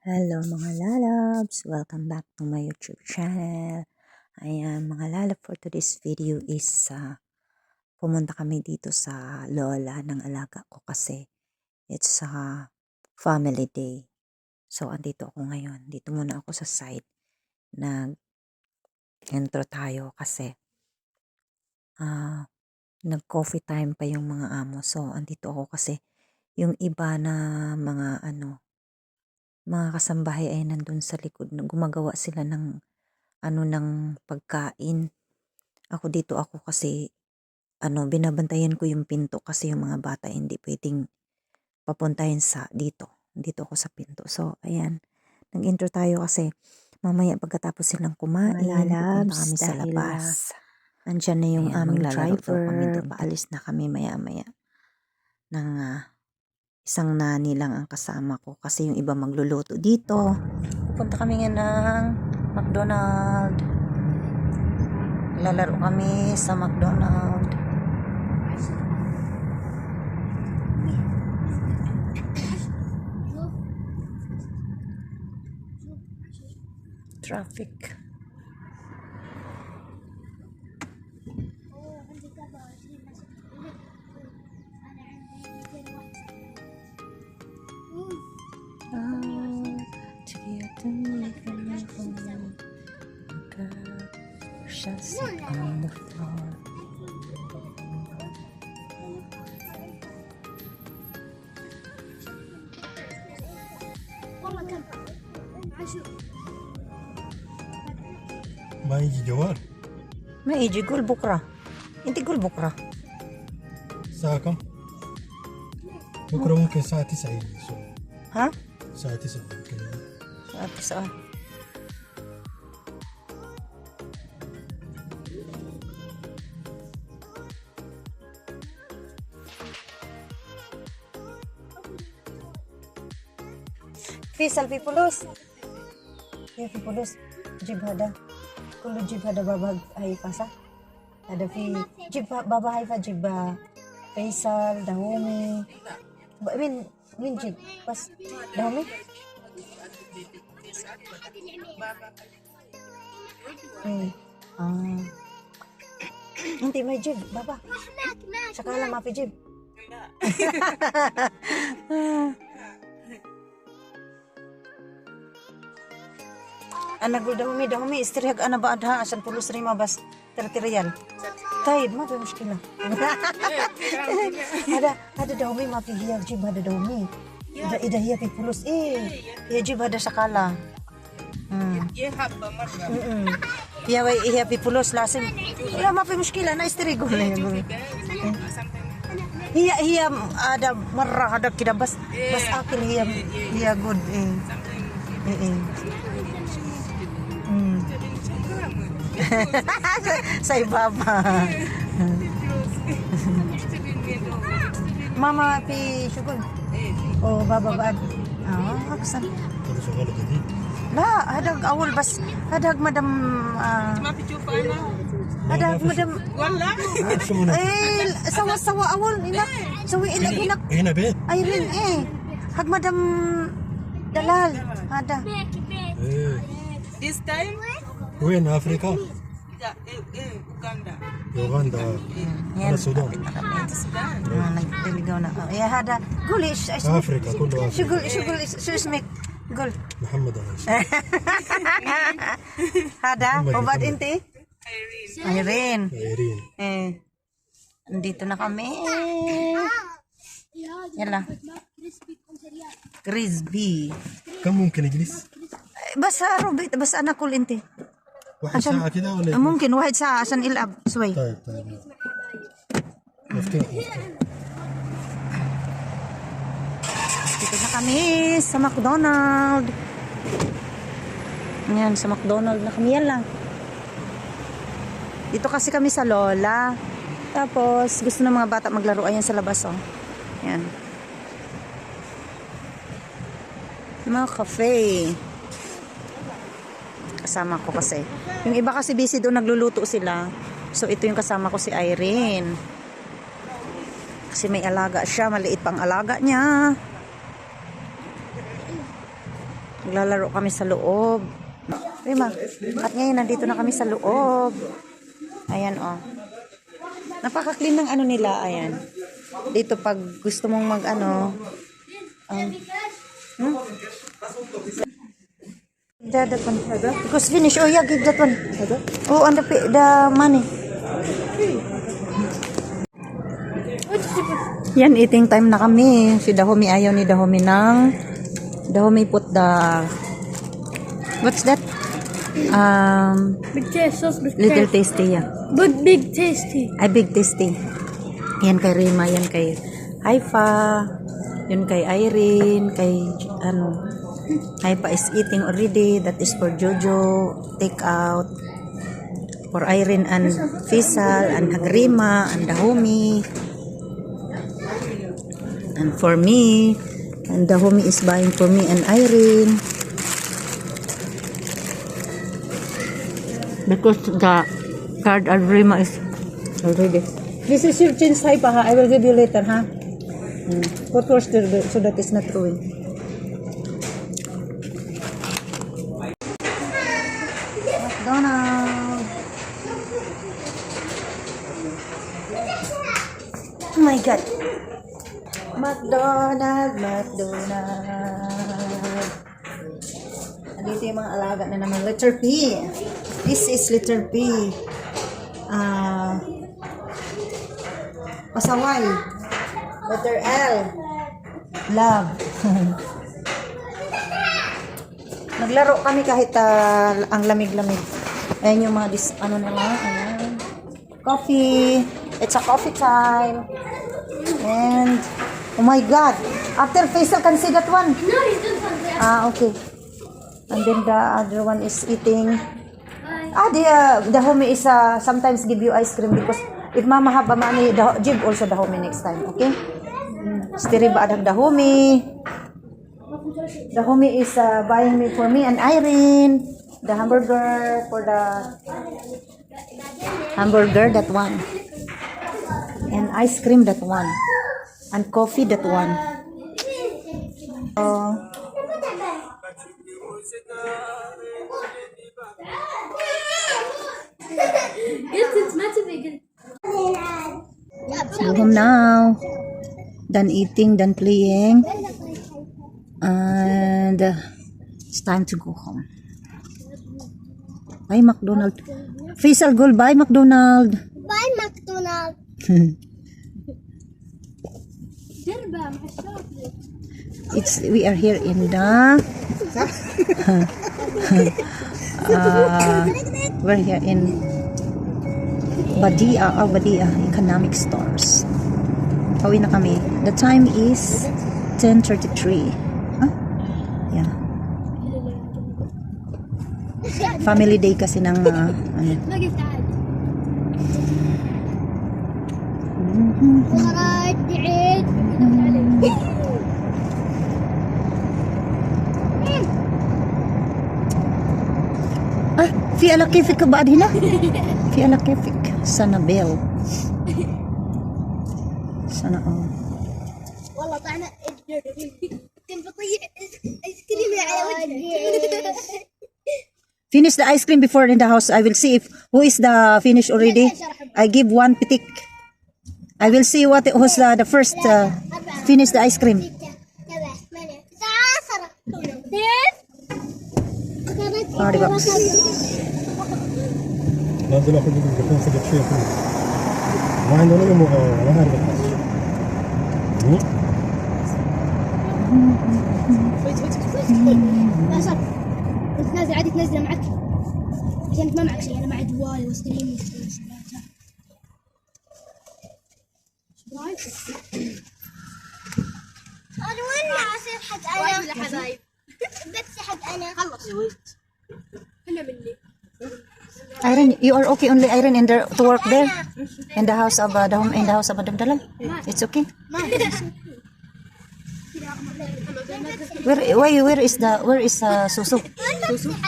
Hello mga lalabs! Welcome back to my YouTube channel. Ayan mga lalab, for today's video is pumunta kami dito sa lola ng alaga ko kasi it's family day. So andito ako ngayon. Dito muna ako sa side. Nag-intro tayo kasi nag-coffee time pa yung mga amo. So andito ako kasi yung iba na mga kasambahay ay nandun sa likod na gumagawa sila ng ng pagkain. Ako kasi binabantayan ko yung pinto kasi yung mga bata hindi pwedeng papuntahin dito ako sa pinto. So ayan, nag-intro tayo kasi mamaya pagkatapos silang kumain, pupunta kami sa labas. Andyan na yung aming driver, paalis na kami maya-maya ng isang nani lang ang kasama ko kasi yung iba magluluto dito. Pupunta kami nga ng McDonald's. Lalaro kami sa McDonald's. Traffic. Shall sit on the floor. ما يجي جوال ما يجي قول بكرة. انت قول بكرة. الساعة كم؟ بكرة ممكن الساعة 9 يجي الصبح. ها؟ الساعة 9 ممكن. الساعة 9. في فلوس في فلوس جيب هذا كله جيب هذا بابا هاي فاسا هذا في جيب بابا هاي فجيب فيصل دهومي مين جيب بس دهومي انت ما يجيب بابا شكلها ما في جيب أنا أقول دهومي استريق أنا بعدها عشان فلوس ريما بس 3 ريال. طيب ما في مشكلة. هذا دهومي ما في هي جيب هذا دهومي. إذا هي في فلوس هي جيب هذا شكالة. هي في فلوس لازم. لا ما في مشكلة أنا استريق. هي ada مرة ada كده بس أكل هي good. Say Baba. Mama في شغل. بابا بعد. أحسن. هذا شغال جديد؟ لا هذا أول بس هذا مدام ما في تشوف أنا هذا مدام والله شو هنا؟ سوا أول هناك سوي هناك هنا بيت؟ أيرين حق مدام دلال هذا. this time وين أفريقيا؟ أوغندا يوغندا. أنا السودان. نقدر na. هذا قولي ايش أفريقيا كله أفريقيا. شو اسمك؟ قول. محمد عايش. هذا وبعد انت؟ Irene. عيرين. Dito na kami. Yala. Crispy. كم ممكن يجلس؟ بس روبيت بس انا كل انت. واحد ساعة كده ولا إيه؟ ممكن 1 ساعة عشان يلعب شوي. طيب مفتوح. Dito na kami sa McDonald's. Ayan, sa McDonald's na kami. Yan lang. Dito kasi kami sa lola. Tapos, gusto ng mga bata maglaro. Ayan sa labas, oh. Ayan. Mga cafe. Kasama ko kasi. Yung iba kasi busy doon, nagluluto sila. So, ito yung kasama ko si Irene. Kasi may alaga siya. Maliit pang alaga niya. Naglalaro kami sa loob. Rima, at ngayon nandito na kami sa loob. Ayan oh. Napaka-clean ng ano nila, ayan. Dito pag gusto mong mag ano. That one. Because finish. Oh yeah, give that one. Oh, and the money. Yan, eating time na kami. Si Dahomey ayaw ni Dahomey ng Dahomey put the what's that? Big taste, sauce, big Little tasty, yeah. But big tasty. Ay, big tasty. Yan kay Rima, yan kay Haifa, yun kay Irene, kay ano, Haifa is eating already. That is for Jojo, take out. For Irene and Faisal, and Rima, and Dahomey. And for me, and Dahomey is buying for me and Irene. Because the card of Rima is already. This is your change type, ha? I will give you later, ha? Put yours there so that it's not ruined. McDonald's. Oh my God. McDonald's. Dito yung mga alaga na naman. Letter P. This is letter P. Pasaway. Letter L. Love. Naglaro kami kahit ang lamig-lamig. Ayan yung mga ano nila. Ayan. Coffee. It's a coffee time. And oh my God. After Faisal can see that one. No, he's done something. Okay. And then the other one is eating. The homie is sometimes give you ice cream because if mama have money, give also the homie next time, okay? Stiri ba the homie? The homie is buying me for me and Irene the hamburger for the hamburger, that one, and ice cream, that one, and coffee, that one. Yes, it's meant to be good. Go home now. Done eating, done playing, and it's time to go home. Bye, McDonald. Faisal, go. Bye, McDonald. Bye, McDonald. We are here in the we're here in Badia Economic Stores. Pauwi na kami. The time is 10:33. Yeah. Family day kasi ng ano. Look at that. وخراج عيد في على كيفك بعد هنا في على كيفك سنابيل سنة والله طعمه كنت بطيح ايس كريم على وجهي. Finish the ice cream before in the house. I will see if who is the finish already. I give one pitik. I will see who's the first finish the ice cream. Di ba? لازم اخذ الجفون فقط شيء كله ما عندنا ولا ما هرب الناس لا صار كنت نازل عادي تنزله معك عشان ما معك شيء. انا معي جوالي واستريم وشوكولاته. انا وين اصير حق انا ولا حبايب بس حق انا خلص هلا مني. Irene, you are okay only Irene in there to work there in the house of in the house of Madam Dalal. It's okay. Where is Susu?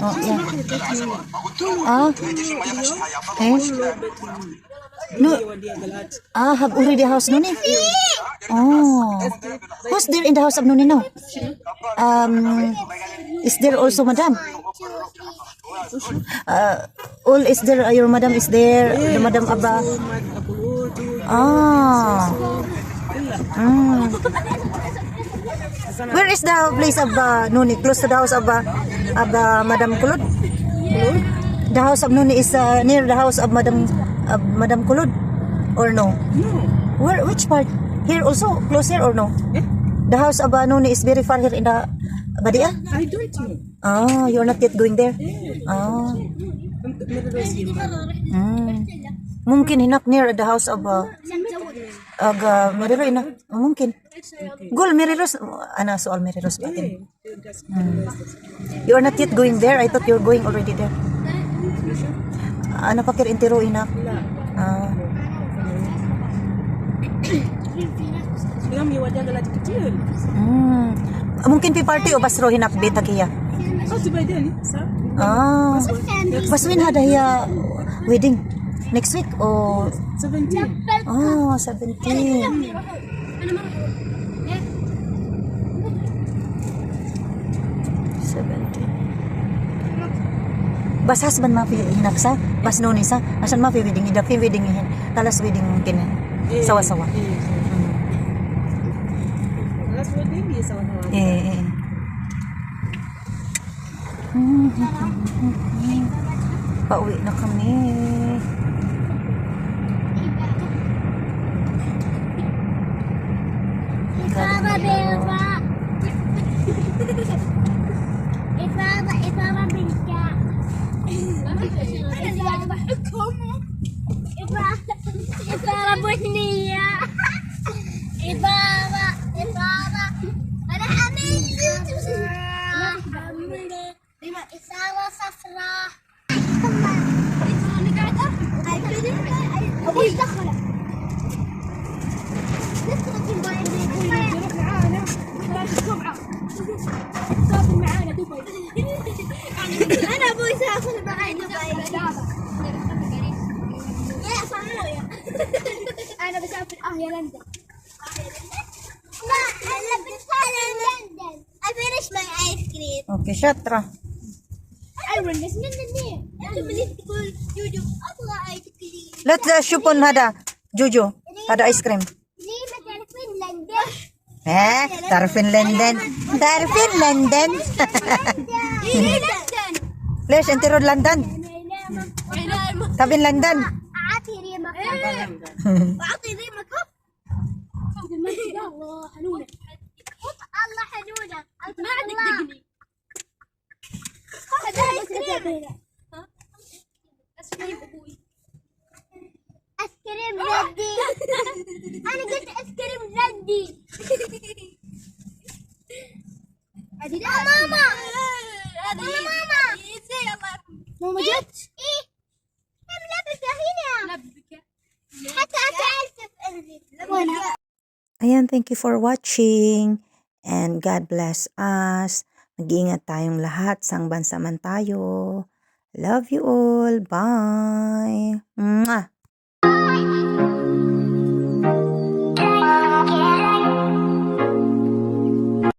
Oh yeah. No. Have already house Nuni? Oh. Who's there in the house of Nuni now? Is there also madam? All is there, your madam is there, the madam Abba. Ah. Mm. Where is the place of Nuni? Close to the house of Madam Kulud? The house of Nuni is near the house of Madam Kulud? Or no? No. Where? Which part? Here also? Close here or no? The house of Nuni is very far here in the Badia? I don't know. Ah, you're not yet going there? Ah. ممكن هناك near the house of Mary هناك ممكن قول ميري روز أنا سؤال ميري روز بعدين. You are not yet going there? I thought you were going already there. أنا فكر أنت رو هناك. يوم يودي أغلى كتير. ممكن في party أو بس رو هناك بيتك هي. بس وين هذا هي wedding? Next week or 17. Oh, 17. بس husband ما في هناك sa بس نوني sa عشان ما في wedding إذا في wedding هنا talas wedding ممكن سوا Last wedding is on pauwi na kami. إفاضة بيضاء إفاضة بالكاء أنا أضحكهم إفاضة بنية إفاضة أنا حميد إفاضة صفراء أبوي دخل أنا أبوي سافر معي دبي يا صمويا أنا بسافر يا لندن لا أنا بسافر لندن I finished my ice cream Okay, شاطرة. أيوة بس من النية أنتم اللي تقول جوجو أبغى آيس كريم لا تشوفون هذا جوجو هذا آيس كريم. ليه ما تعرفين لندن؟ تعرفين لندن؟ تعرفين لندن؟ ليه لندن؟ ليش أنت رود لندن؟ تبي لندن؟ أعطي ريما أعطي ريما كف الله حنونة الله حنونة ما عندك دقني هذا آيس كريم آيس كريم ردي أنا قلت آيس كريم ردي لا ماما ماما ماما جت؟ إيه ملبكة هنا حتى أتعرف أنزل Ayan, thank you for watching and God bless us. Mag-iingat tayong lahat, sang bansa man tayo. Love you all. Bye. Mwah!